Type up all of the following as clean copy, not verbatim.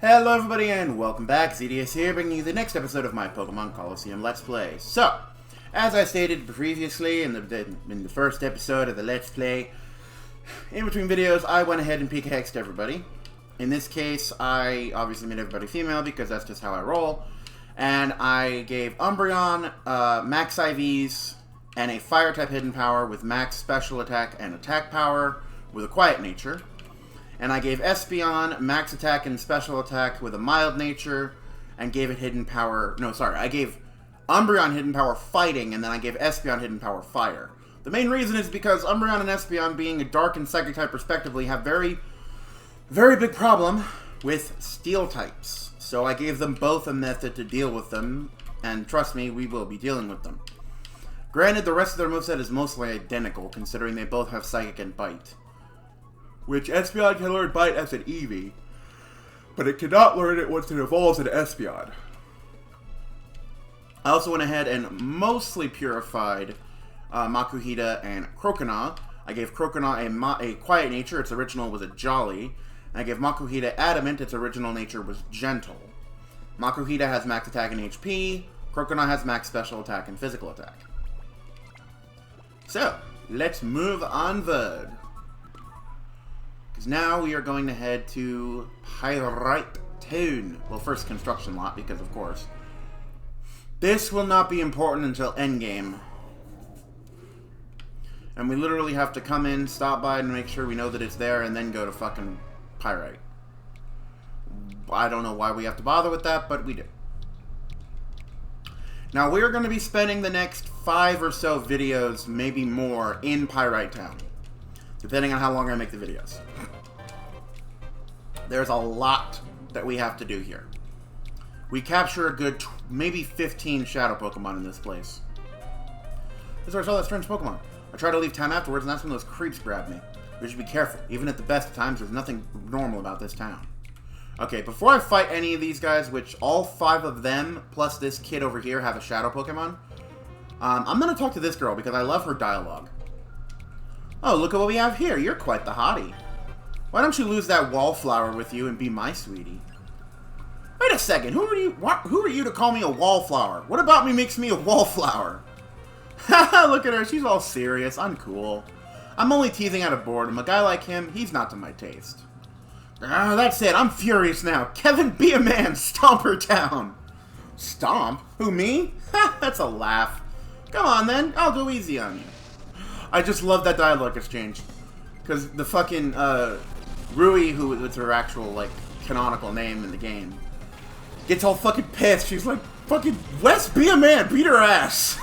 Hello everybody and welcome back, ZDS here, bringing you the next episode of my Pokemon Colosseum Let's Play. So, as I stated previously in the first episode of the Let's Play, in between videos I went ahead and PK-hexed everybody. In this case, I obviously made everybody female because that's just how I roll. And I gave Umbreon max IVs and a Fire-type hidden power with max special attack and attack power with a quiet nature. And I gave Espeon max attack and special attack with a mild nature, and gave it hidden power... No, sorry, I gave Umbreon hidden power fighting, and then I gave Espeon hidden power fire. The main reason is because Umbreon and Espeon, being a dark and psychic type respectively, have very big problem with steel types. So I gave them both a method to deal with them, and trust me, we will be dealing with them. Granted, the rest of their moveset is mostly identical, considering they both have psychic and bite. Which Espeon can learn Bite as an Eevee, but it cannot learn it once it evolves into Espeon. I also went ahead and mostly purified Makuhita and Croconaw. I gave Croconaw a quiet nature, its original was a Jolly. And I gave Makuhita Adamant, its original nature was Gentle. Makuhita has max attack and HP, Croconaw has max special attack and physical attack. So, let's move onward. Now we are going to head to Pyrite Town. Well, first construction lot, because of course. This will not be important until endgame. And we literally have to come in, stop by, and make sure we know that it's there, and then go to fucking Pyrite. I don't know why we have to bother with that, but we do. Now, we're going to be spending the next 5 or so videos, maybe more, in Pyrite Town. Depending on how long I make the videos. There's a lot that we have to do here. We capture a good, maybe 15 Shadow Pokemon in this place. This is where I saw that strange Pokemon. I tried to leave town afterwards, and that's when those creeps grabbed me. We should be careful. Even at the best of times, there's nothing normal about this town. Okay, before I fight any of these guys, which all 5 of them, plus this kid over here, have a Shadow Pokemon, I'm going to talk to this girl because I love her dialogue. Oh, look at what we have here. You're quite the hottie. Why don't you lose that wallflower with you and be my sweetie? Wait a second. Who are you to call me a wallflower? What about me makes me a wallflower? Haha, look at her. She's all serious. I'm cool. I'm only teasing out of boredom. A guy like him, he's not to my taste. That's it. I'm furious now. Kevin, be a man. Stomp her down. Stomp? Who, me? Ha, that's a laugh. Come on, then. I'll go easy on you. I just love that dialogue exchange. Because the fucking, Rui, who is her actual, like, canonical name in the game, gets all fucking pissed. She's like, fucking, Wes, be a man, beat her ass.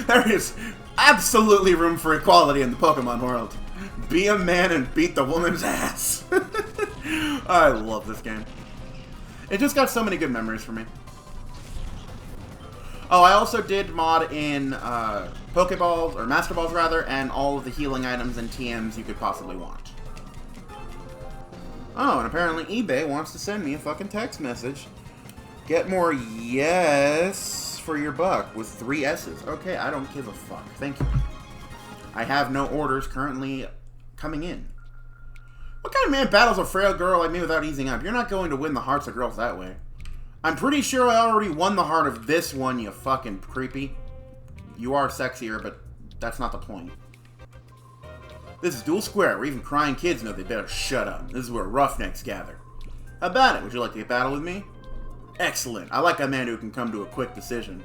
There is absolutely room for equality in the Pokemon world. Be a man and beat the woman's ass. I love this game. It just got so many good memories for me. Oh, I also did mod in Pokeballs, or Master Balls rather, and all of the healing items and TMs you could possibly want. Oh, and apparently eBay wants to send me a fucking text message. Get more yes for your buck with 3 S's. Okay, I don't give a fuck. Thank you. I have no orders currently coming in. What kind of man battles a frail girl like me without easing up? You're not going to win the hearts of girls that way. I'm pretty sure I already won the heart of this one, you fucking creepy. You are sexier, but that's not the point. This is Duel Square, where even crying kids know they better shut up. This is where roughnecks gather. How about it? Would you like to battle with me? Excellent. I like a man who can come to a quick decision.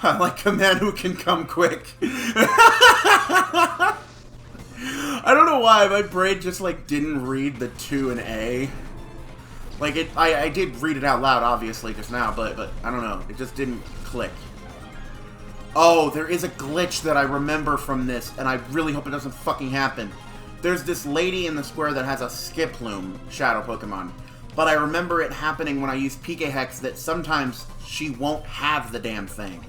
I like a man who can come quick. I don't know why, my brain just, like, didn't read the 2 and A. Like, I did read it out loud, obviously, just now, but I don't know. It just didn't click. Oh, there is a glitch that I remember from this, and I really hope it doesn't fucking happen. There's this lady in the square that has a Skiploom Shadow Pokemon, but I remember it happening when I used PK Hex that sometimes she won't have the damn thing.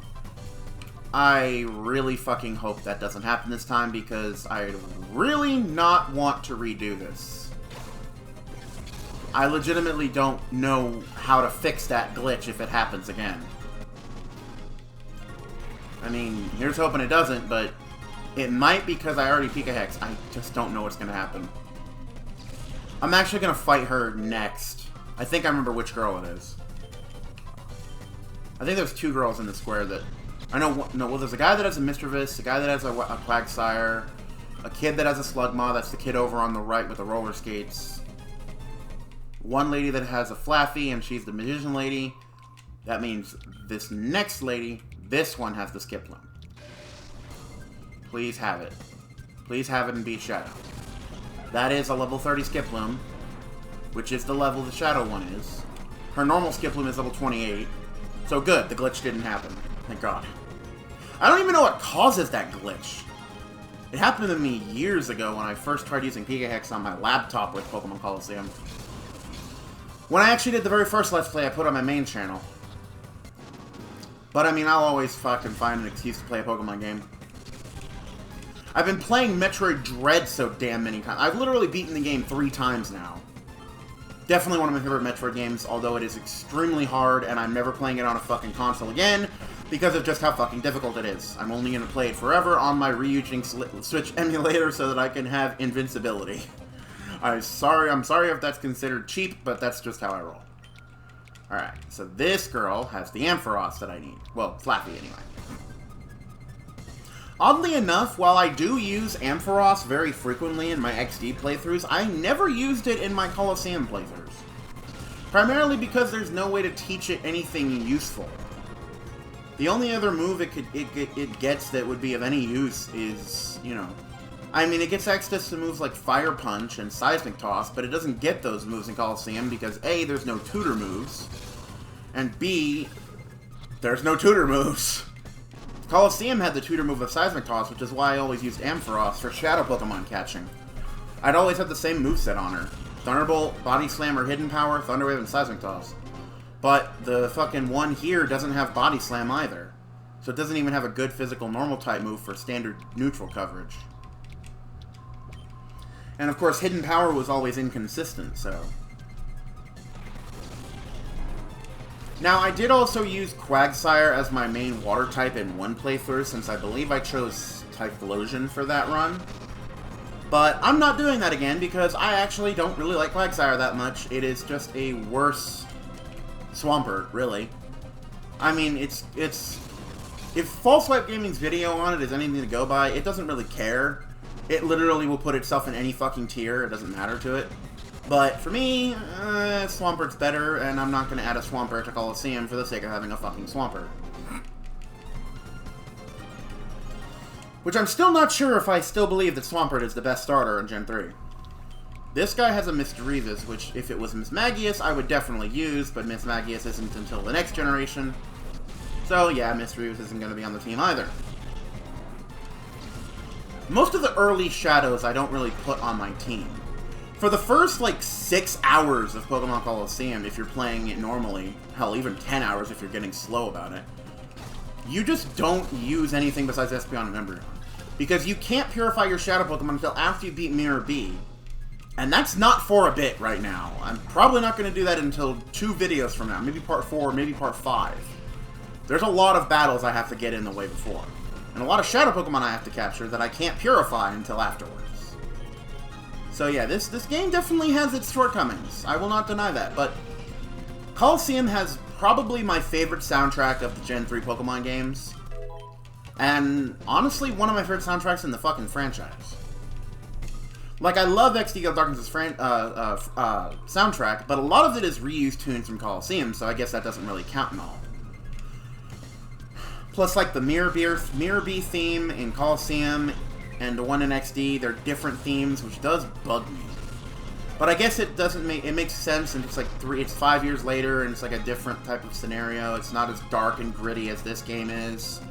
I really fucking hope that doesn't happen this time, because I really not want to redo this. I legitimately don't know how to fix that glitch if it happens again. I mean, here's hoping it doesn't, but it might because I already PK Hex. I just don't know what's going to happen. I'm actually going to fight her next. I think I remember which girl it is. I think there's two girls in the square that... I know... No, well, there's a guy that has a Mischievous, a guy that has a Quagsire, a kid that has a Slugmaw, that's the kid over on the right with the roller skates. One lady that has a Flaffy, and she's the Magician Lady. That means this next lady, this one has the Skiploom. Please have it. Please have it and beat Shadow. That is a level 30 Skiploom, which is the level the Shadow one is. Her normal Skiploom is level 28. So good, the glitch didn't happen. Thank God. I don't even know what causes that glitch. It happened to me years ago when I first tried using Gigahex on my laptop with Pokemon Colosseum. When I actually did the very first Let's Play I put on my main channel. But I mean, I'll always fucking find an excuse to play a Pokemon game. I've been playing Metroid Dread so damn many times. I've literally beaten the game 3 times now. Definitely one of my favorite Metroid games, although it is extremely hard, and I'm never playing it on a fucking console again, because of just how fucking difficult it is. I'm only going to play it forever on my Ryujin Switch emulator so that I can have invincibility. I'm sorry if that's considered cheap, but that's just how I roll. Alright, so this girl has the Ampharos that I need. Well, Flaffy anyway. Oddly enough, while I do use Ampharos very frequently in my XD playthroughs, I never used it in my Colosseum playthroughs. Primarily because there's no way to teach it anything useful. The only other move it gets that would be of any use is, you know... I mean, it gets access to moves like Fire Punch and Seismic Toss, but it doesn't get those moves in Colosseum because A, there's no tutor moves, and B, there's no tutor moves. Colosseum had the tutor move of Seismic Toss, which is why I always used Ampharos for Shadow Pokemon catching. I'd always have the same moveset on her. Thunderbolt, Body Slam, or Hidden Power, Thunder Wave, and Seismic Toss. But the fucking one here doesn't have Body Slam either. So it doesn't even have a good physical normal type move for standard neutral coverage. And of course, Hidden Power was always inconsistent, so... Now, I did also use Quagsire as my main water type in one playthrough, since I believe I chose Typhlosion for that run. But I'm not doing that again, because I actually don't really like Quagsire that much. It is just a worse Swampert, really. I mean, it's... If False Swipe Gaming's video on it is anything to go by, it doesn't really care. It literally will put itself in any fucking tier, it doesn't matter to it. But for me, Swampert's better, and I'm not going to add a Swampert to Colosseum for the sake of having a fucking Swampert. Which I'm still not sure if I still believe that Swampert is the best starter in Gen 3. This guy has a Misdreavus, which if it was Mismagius, I would definitely use, but Mismagius isn't until the next generation. So yeah, Misdreavus isn't going to be on the team either. Most of the early Shadows I don't really put on my team. For the first, like, 6 hours of Pokemon Colosseum, if you're playing it normally, hell, even 10 hours if you're getting slow about it, you just don't use anything besides Espeon and Embryo. Because you can't purify your Shadow Pokemon until after you beat Mirror B. And that's not for a bit right now. I'm probably not going to do that until 2 videos from now. Maybe part 4, maybe part 5. There's a lot of battles I have to get in the way before. And a lot of Shadow Pokemon I have to capture that I can't purify until afterwards. So yeah, this game definitely has its shortcomings. I will not deny that. But Colosseum has probably my favorite soundtrack of the Gen 3 Pokemon games. And honestly, one of my favorite soundtracks in the fucking franchise. Like, I love XD Gale Darkness' soundtrack, but a lot of it is reused tunes from Colosseum, so I guess that doesn't really count and all. Plus, like, the Mirror Bee theme in Colosseum and the one in XD, they're different themes, which does bug me. But I guess it doesn't make... It makes sense, and it's like it's 5 years later, and it's like a different type of scenario. It's not as dark and gritty as this game is.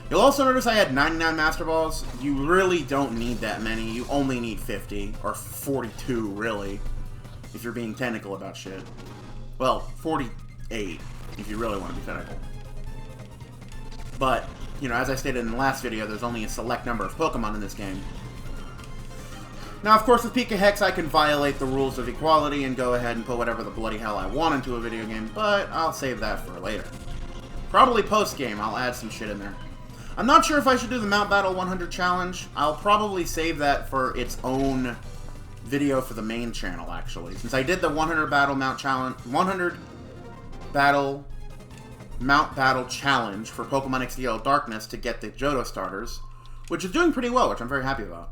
You'll also notice I had 99 Master Balls. You really don't need that many. You only need 50, or 42, really, if you're being technical about shit. Well, 48, if you really want to be technical. But, you know, as I stated in the last video, there's only a select number of Pokemon in this game. Now, of course, with Pika Hex, I can violate the rules of equality and go ahead and put whatever the bloody hell I want into a video game, but I'll save that for later. Probably post-game, I'll add some shit in there. I'm not sure if I should do the Mount Battle 100 challenge. I'll probably save that for its own video for the main channel, actually. Since I did the 100 battle mount challenge, 100 battle mount battle challenge for Pokemon XD Darkness to get the Johto starters, which is doing pretty well, which I'm very happy about.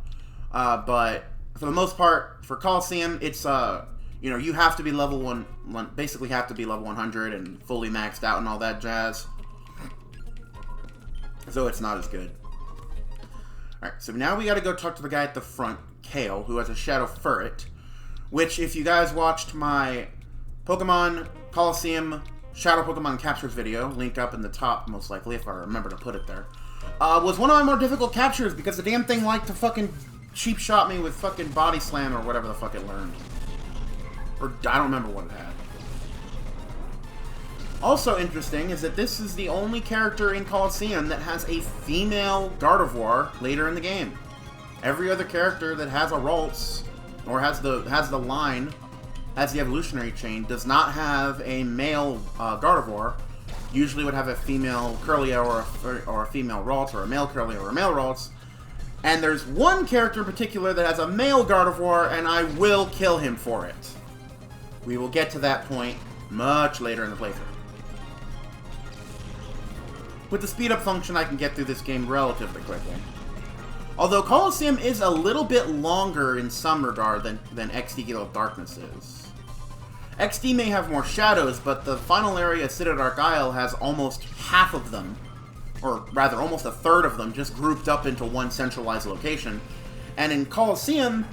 But for the most part, for Colosseum, it's you know, you have to be level basically have to be level 100 and fully maxed out and all that jazz. So it's not as good. Alright, so now we gotta go talk to the guy at the front, Kale, who has a Shadow Furret, which, if you guys watched my Pokemon Colosseum Shadow Pokemon Captures video, link up in the top, most likely, if I remember to put it there, was one of my more difficult captures because the damn thing liked to fucking cheap shot me with fucking Body Slam or whatever the fuck it learned. Or, I don't remember what it had. Also interesting is that this is the only character in Colosseum that has a female Gardevoir later in the game. Every other character that has a Ralts, or has the line, has the evolutionary chain, does not have a male Gardevoir. Usually would have a female Kirlia or a female Ralts, or a male Kirlia or a male Ralts. And there's one character in particular that has a male Gardevoir, and I will kill him for it. We will get to that point much later in the playthrough. With the speed up function, I can get through this game relatively quickly. Although Colosseum is a little bit longer in some regard than XD Gale of Darkness is. XD may have more shadows, but the final area, Dark Isle, has almost half of them, or rather almost a third of them, just grouped up into one centralized location. And in Colosseum,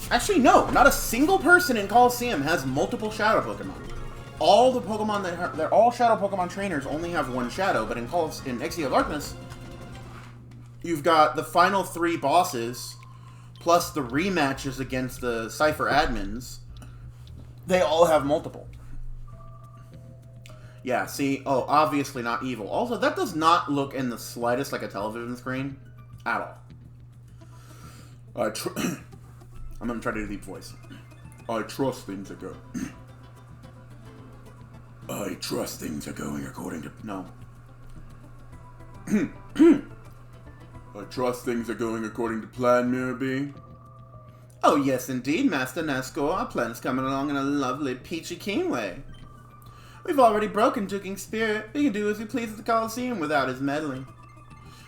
actually no, not a single person in Colosseum has multiple Shadow Pokemon. All the Pokemon they're all Shadow Pokemon trainers only have one Shadow, but in XD Gale of Darkness, you've got the final 3 bosses, plus the rematches against the Cypher admins. They all have multiple. Yeah, see? Oh, obviously not evil. Also, that does not look in the slightest like a television screen. At all. I'm gonna try to do deep voice. I trust things are good. I trust things are going according to... No. I trust things are going according to plan, Mirabee. Oh, yes, indeed, Master Nazgul. Our plan's coming along in a lovely, peachy keen way. We've already broken Duking's spirit. We can do as we please at the Colosseum without his meddling.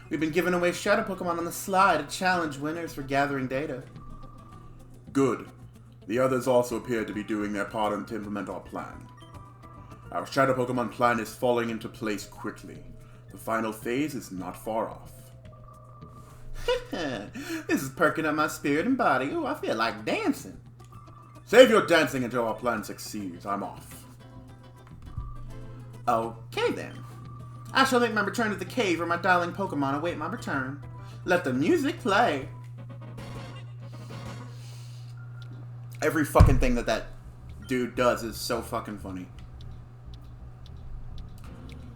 We've been giving away Shadow Pokemon on the sly to challenge winners for gathering data. Good. The others also appear to be doing their part to implement our plan. Our Shadow Pokemon plan is falling into place quickly. The final phase is not far off. This is perking up my spirit and body. Ooh, I feel like dancing. Save your dancing until our plan succeeds. I'm off. Okay then. I shall make my return to the cave where my darling Pokemon await my return. Let the music play. Every fucking thing that dude does is so fucking funny.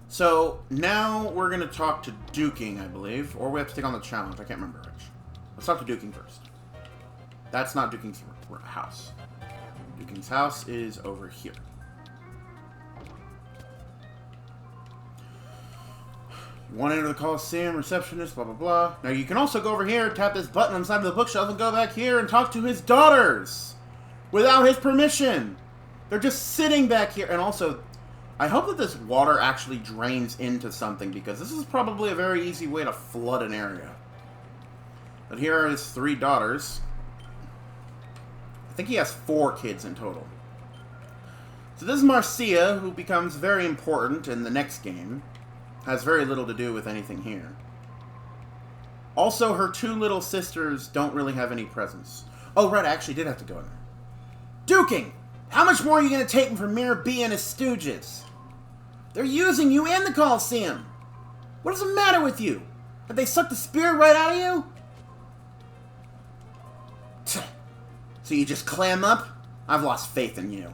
So, now we're going to talk to Duking, I believe. Or we have to take on the challenge. I can't remember which. Let's talk to Duking first. That's not Duking's house. Duking's house is over here. You want to enter the Colosseum, receptionist, blah, blah, blah. Now, you can also go over here, tap this button on the side of the bookshelf, and go back here and talk to his daughters. Without his permission. They're just sitting back here. And also... I hope that this water actually drains into something, because this is probably a very easy way to flood an area. But here are his 3 daughters. I think he has 4 kids in total. So this is Marcia, who becomes very important in the next game. Has very little to do with anything here. Also, her 2 little sisters don't really have any presence. Oh, right, I actually did have to go in there. Duking! How much more are you going to take from Mirabee and his stooges? They're using you and the Colosseum. What is the matter with you? Have they sucked the spirit right out of you? So you just clam up? I've lost faith in you.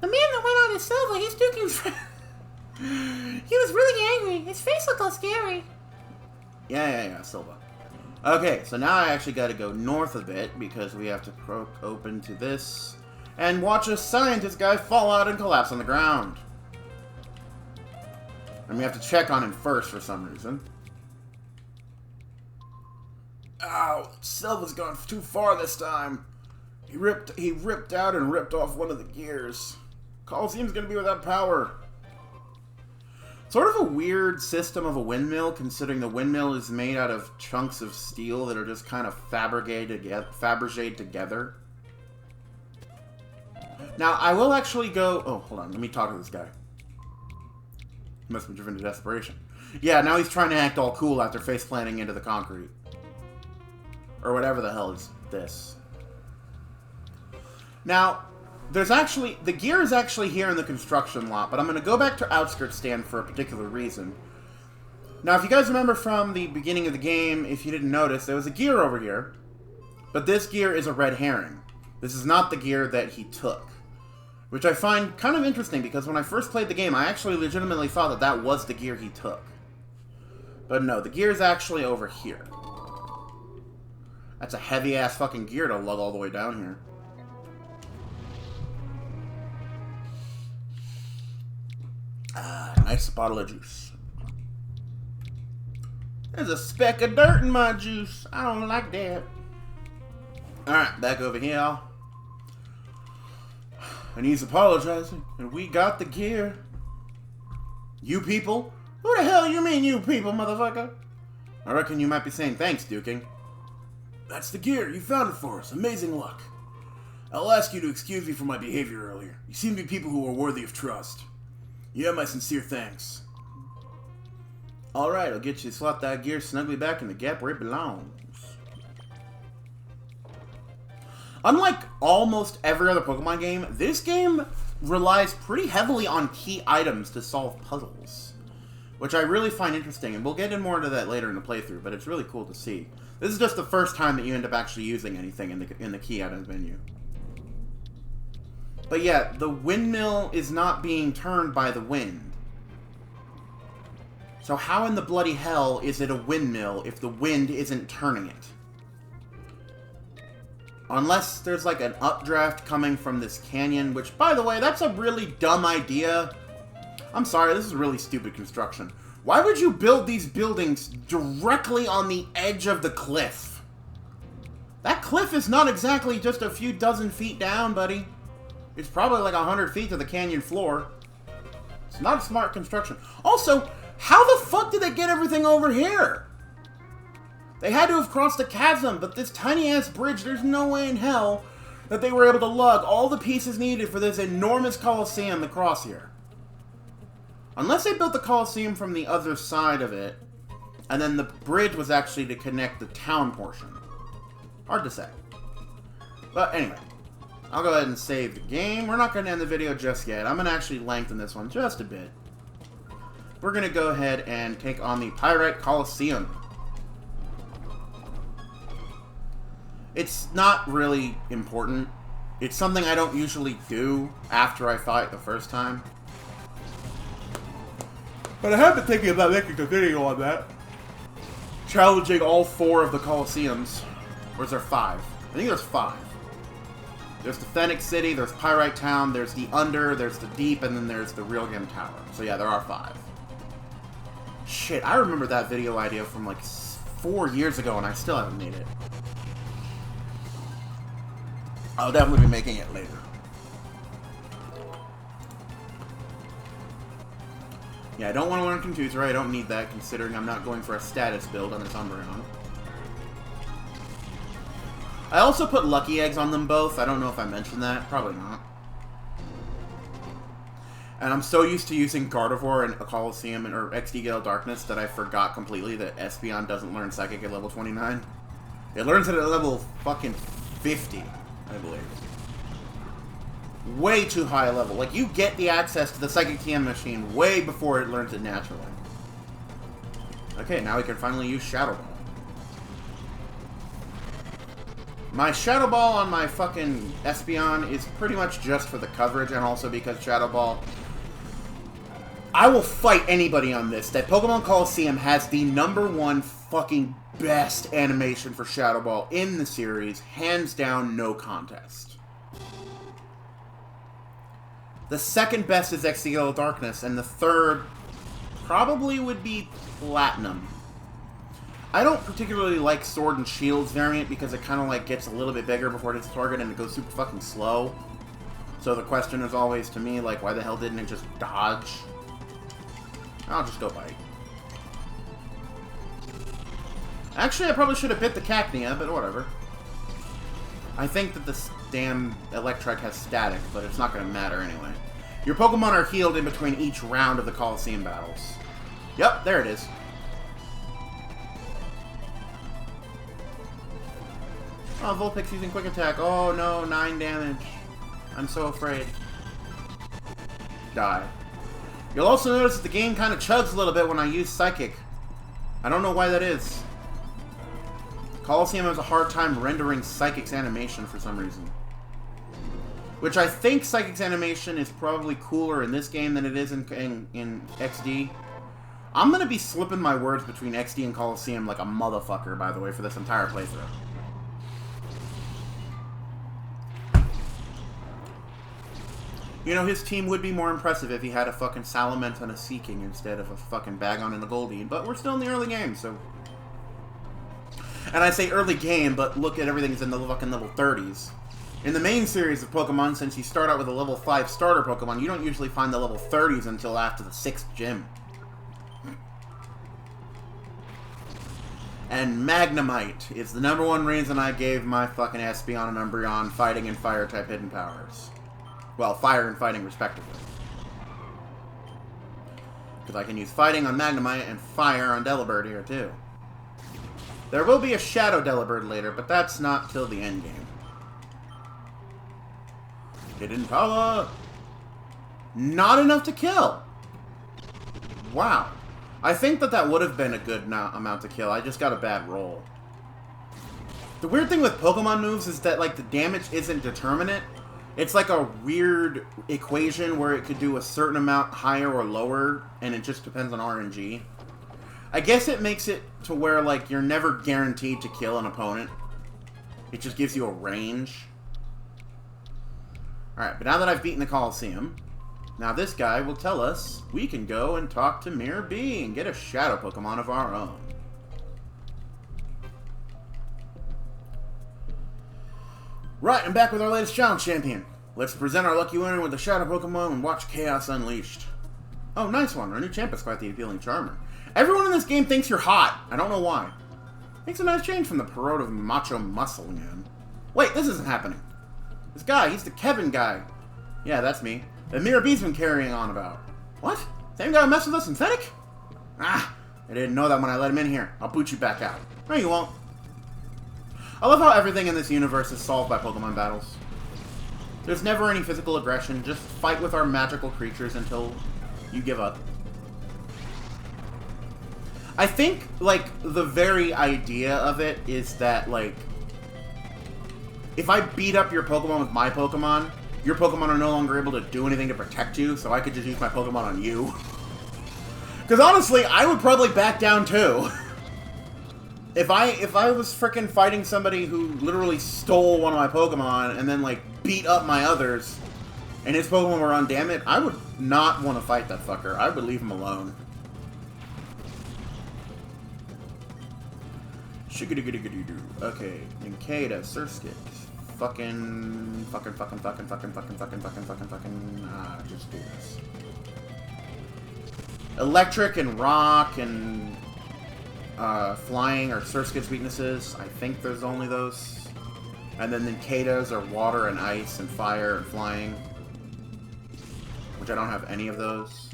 The man that went on is Silva. He's Duking's friend. He was really angry. His face looked all scary. Yeah, Silva. Okay, so now I actually got to go north a bit because we have to poke open to this and watch a scientist guy fall out and collapse on the ground. And we have to check on him first for some reason. Ow, Silva's gone too far this time. He ripped out and ripped off one of the gears. Colosseum's gonna be without power. Sort of a weird system of a windmill, considering the windmill is made out of chunks of steel that are just kind of Fabergé together. Now, I will actually go... Oh, hold on. Let me talk to this guy. He must have been driven to desperation. Yeah, now he's trying to act all cool after face planting into the concrete. Or whatever the hell is this. Now, there's actually... The gear is actually here in the construction lot, but I'm going to go back to Outskirts Stand for a particular reason. Now, if you guys remember from the beginning of the game, if you didn't notice, there was a gear over here. But this gear is a red herring. This is not the gear that he took. Which I find kind of interesting, because when I first played the game, I actually legitimately thought that that was the gear he took. But no, the gear is actually over here. That's a heavy-ass fucking gear to lug all the way down here. Ah, nice bottle of juice. There's a speck of dirt in my juice. I don't like that. Alright, back over here. And he's apologizing. And we got the gear. You people? Who the hell you mean, you people, motherfucker? I reckon you might be saying thanks, Duking. That's the gear. You found it for us. Amazing luck. I'll ask you to excuse me for my behavior earlier. You seem to be people who are worthy of trust. You have my sincere thanks. Alright, I'll get you to slot that gear snugly back in the gap where it belongs. Unlike almost every other Pokemon game, this game relies pretty heavily on key items to solve puzzles. Which I really find interesting, and we'll get in more into that later in the playthrough, but it's really cool to see. This is just the first time that you end up actually using anything in the key items menu. But yeah, the windmill is not being turned by the wind. So how in the bloody hell is it a windmill if the wind isn't turning it? Unless there's like an updraft coming from this canyon, which, by the way, that's a really dumb idea. I'm sorry, this is really stupid construction. Why would you build these buildings directly on the edge of the cliff? That cliff is not exactly just a few dozen feet down, buddy. It's probably like 100 feet to the canyon floor. It's not smart construction. Also, how the fuck did they get everything over here? They had to have crossed a chasm, but this tiny-ass bridge, there's no way in hell that they were able to lug all the pieces needed for this enormous Colosseum to cross here. Unless they built the Colosseum from the other side of it, and then the bridge was actually to connect the town portion. Hard to say. But anyway, I'll go ahead and save the game. We're not going to end the video just yet. I'm going to actually lengthen this one just a bit. We're going to go ahead and take on the Pyrite Colosseum. It's not really important. It's something I don't usually do after I fight the first time. But I have been thinking about making a video on that. Challenging all 4 of the Colosseums. Or is there 5? I think there's 5. There's the Fennec City, there's Pyrite Town, there's the Under, there's the Deep, and then there's the Realgam Tower. So yeah, there are 5. Shit, I remember that video idea from like 4 years ago and I still haven't made it. I'll definitely be making it later. Yeah, I don't want to learn Contuser. I don't need that, considering I'm not going for a status build on this Umbreon. I also put Lucky Eggs on them both. I don't know if I mentioned that. Probably not. And I'm so used to using Gardevoir and a Colosseum or XD Gale Darkness that I forgot completely that Espeon doesn't learn Psychic at level 29. It learns it at level fucking 50. I believe. Way too high a level. Like, you get the access to the Psychic TM machine way before it learns it naturally. Okay, now we can finally use Shadow Ball. My Shadow Ball on my fucking Espeon is pretty much just for the coverage, and also because Shadow Ball... I will fight anybody on this, that Pokemon Colosseum has the #1 fucking best animation for Shadow Ball in the series, hands down, no contest. The second best is XD Darkness, and the third probably would be Platinum. I don't particularly like Sword and Shields variant because it kind of like gets a little bit bigger before it hits the target and it goes super fucking slow. So the question is always to me, like, why the hell didn't it just dodge? I'll just go bite. Actually, I probably should have bit the Cacnea, but whatever. I think that this damn Electrike has static, but it's not going to matter anyway. Your Pokemon are healed in between each round of the Colosseum battles. Yep, there it is. Oh, Vulpix using Quick Attack. Oh no, 9 damage. I'm so afraid. Die. You'll also notice that the game kind of chugs a little bit when I use Psychic. I don't know why that is. Colosseum has a hard time rendering Psychic's animation for some reason. Which I think Psychic's animation is probably cooler in this game than it is in XD. I'm going to be slipping my words between XD and Colosseum like a motherfucker, by the way, for this entire playthrough. You know, his team would be more impressive if he had a fucking Salamence and a Seeking instead of a fucking Bagon and a Goldeen. But we're still in the early game, so... And I say early game, but look at everything's in the fucking level 30s. In the main series of Pokemon, since you start out with a level 5 starter Pokemon, you don't usually find the level 30s until after the 6th gym. And Magnemite is the #1 reason I gave my fucking Espeon and Umbreon fighting and fire-type hidden powers. Well, fire and fighting respectively. Because I can use fighting on Magnemite and fire on Delibird here too. There will be a Shadow Delibird later, but that's not till the end game. Hidden power! Not enough to kill! Wow. I think that would have been a good amount to kill. I just got a bad roll. The weird thing with Pokemon moves is that, like, the damage isn't determinate. It's like a weird equation where it could do a certain amount higher or lower, and it just depends on RNG. I guess it makes it to where, like, you're never guaranteed to kill an opponent. It just gives you a range. Alright, but now that I've beaten the Colosseum, now this guy will tell us we can go and talk to Mirror B and get a Shadow Pokemon of our own. Right, I'm back with our latest challenge champion. Let's present our lucky winner with the Shadow Pokemon and watch Chaos Unleashed. Oh, nice one. Our new champ is quite the appealing charmer. Everyone in this game thinks you're hot. I don't know why. Makes a nice change from the parade of macho muscle man. Wait, this isn't happening. This guy, he's the Kevin guy. Yeah, that's me. The Mirror B's been carrying on about. What? Same guy who messed with us synthetic? Ah, I didn't know that when I let him in here. I'll boot you back out. No, you won't. I love how everything in this universe is solved by Pokemon battles. There's never any physical aggression, just fight with our magical creatures until you give up. I think, like, the very idea of it is that, like, if I beat up your Pokemon with my Pokemon, your Pokemon are no longer able to do anything to protect you, so I could just use my Pokemon on you. Because honestly, I would probably back down too. If I was frickin' fighting somebody who literally stole one of my Pokemon and then, like, beat up my others, and his Pokemon were undamaged, I would not want to fight that fucker. I would leave him alone. Shiggity-giddy-giddy-doo. Okay, Nincada, Surskit. Fucking, just do this. Electric and Rock and Flying are Surskit's weaknesses. I think there's only those. And then Nincada's are Water and Ice and Fire and Flying. Which I don't have any of those.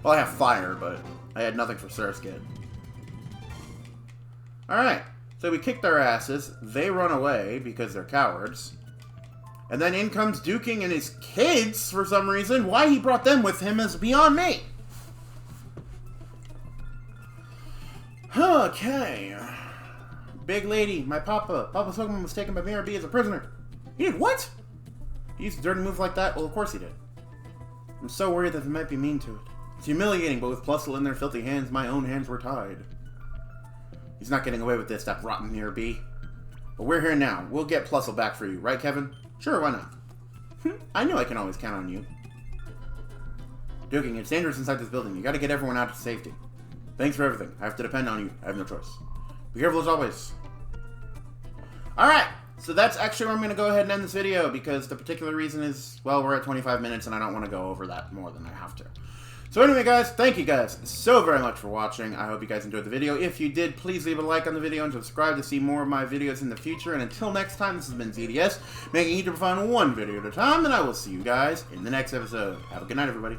Well, I have Fire, but I had nothing for Surskit. Alright. So we kick their asses, they run away because they're cowards, and then in comes Duking and his kids for some reason. Why he brought them with him is beyond me. Okay. Big lady, my Papa's Pokemon was taken by Mirror B as a prisoner. He did what? He used a dirty move like that? Well, of course he did. I'm so worried that they might be mean to it. It's humiliating, but with Plusle in their filthy hands, my own hands were tied. He's not getting away with this, that rotten Mirror B. But we're here now. We'll get Plusle back for you, right, Kevin? Sure, why not? I knew I can always count on you. Duking, it's dangerous inside this building. You gotta get everyone out to safety. Thanks for everything. I have to depend on you. I have no choice. Be careful as always. Alright, so that's actually where I'm going to go ahead and end this video, because the particular reason is, well, we're at 25 minutes and I don't want to go over that more than I have to. So anyway, guys, thank you guys so very much for watching. I hope you guys enjoyed the video. If you did, please leave a like on the video and subscribe to see more of my videos in the future. And until next time, this has been ZDS, making YouTube fun one video at a time, and I will see you guys in the next episode. Have a good night, everybody.